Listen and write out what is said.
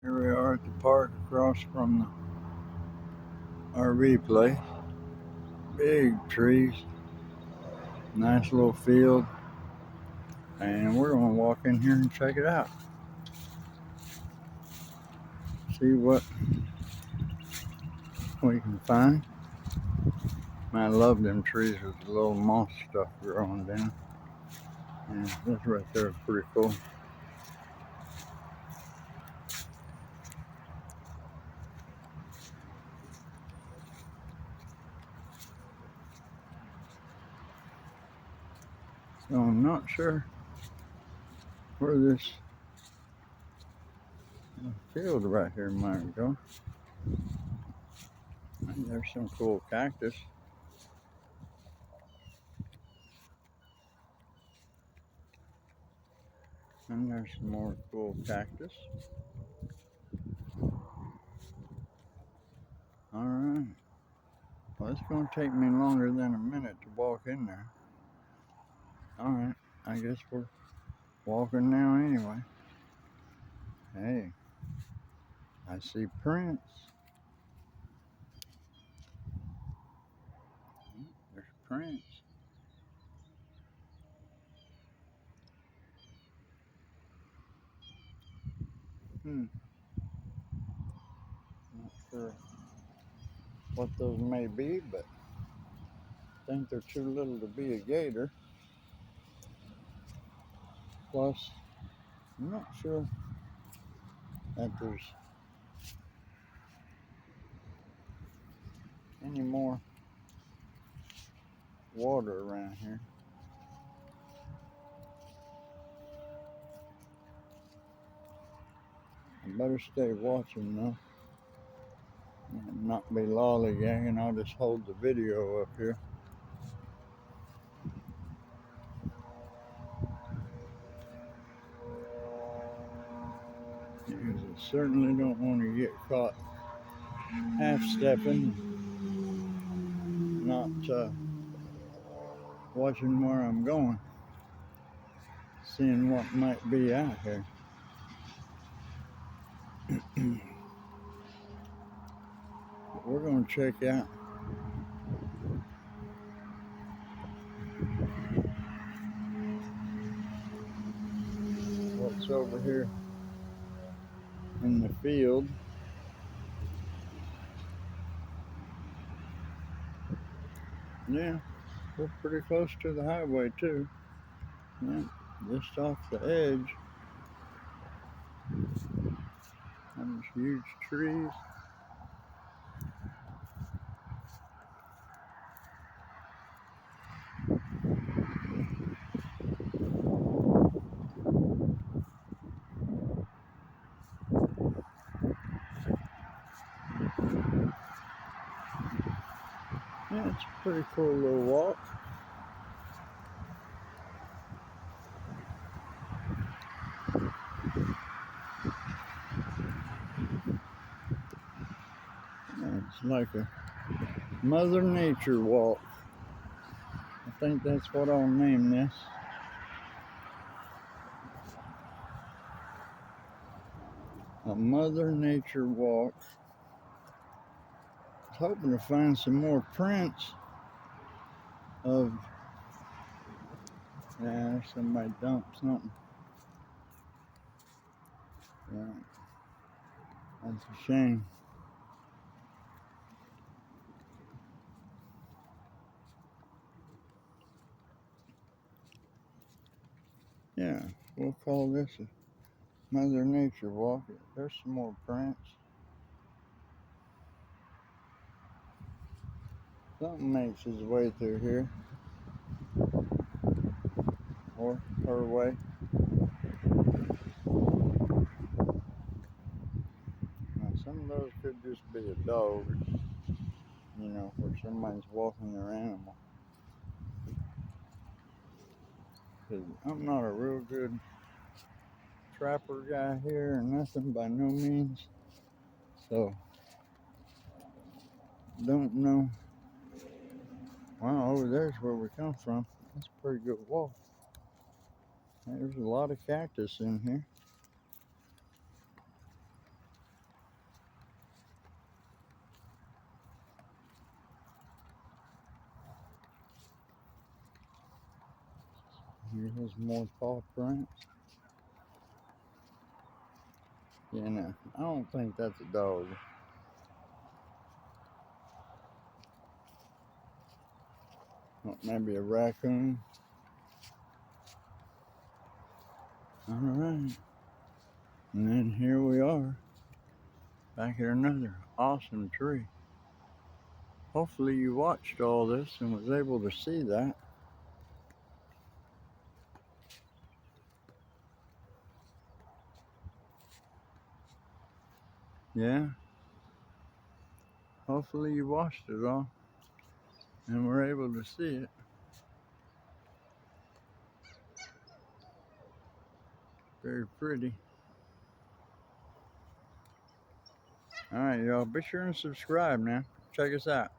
Here we are at the park across from the RV place. Big trees, nice little field, and we're going to walk in here and check it out. See what we can find. I love them trees with the little moss stuff growing down. And this right there is pretty cool. So I'm not sure where this field right here might go. And there's some cool cactus. And there's some more cool cactus. Alright. Well, it's going to take me longer than a minute to walk in there. Alright. I guess we're walking now anyway. Hey. I see prints. There's prints. Not sure what those may be, but I think they're too little to be a gator. Plus, I'm not sure that there's any more water around here. I better stay watching though. And not be lollygagging. I'll just hold the video up here. Because I certainly don't want to get caught half-stepping, not watching where I'm going, seeing what might be out here. We're going to check out what's over here in the field. Yeah, we're pretty close to the highway too. Yeah, just off the edge. There's huge trees. Yeah, it's a pretty cool little walk. Yeah, it's like a Mother Nature walk. I think that's what I'll name this. A Mother Nature walk. I was hoping to find some more prints of, yeah, somebody dumped something. Yeah, that's a shame. Yeah, we'll call this a Mother Nature walk. There's some more prints. Something makes his way through here. Or her way. Now, some of those could just be a dog, you know, where somebody's walking their animal. Cause I'm not a real good trapper guy here or nothing by no means. So, don't know. Wow, over there's where we come from. That's a pretty good walk. There's a lot of cactus in here. Maybe there's more paw prints. Yeah, no, I don't think that's a dog. Well, maybe a raccoon. Alright. And then here we are, back at another awesome tree. Hopefully you watched all this and was able to see that. Yeah. Hopefully you watched it all and were able to see it. Very pretty. Alright, y'all, be sure and subscribe now. Check us out.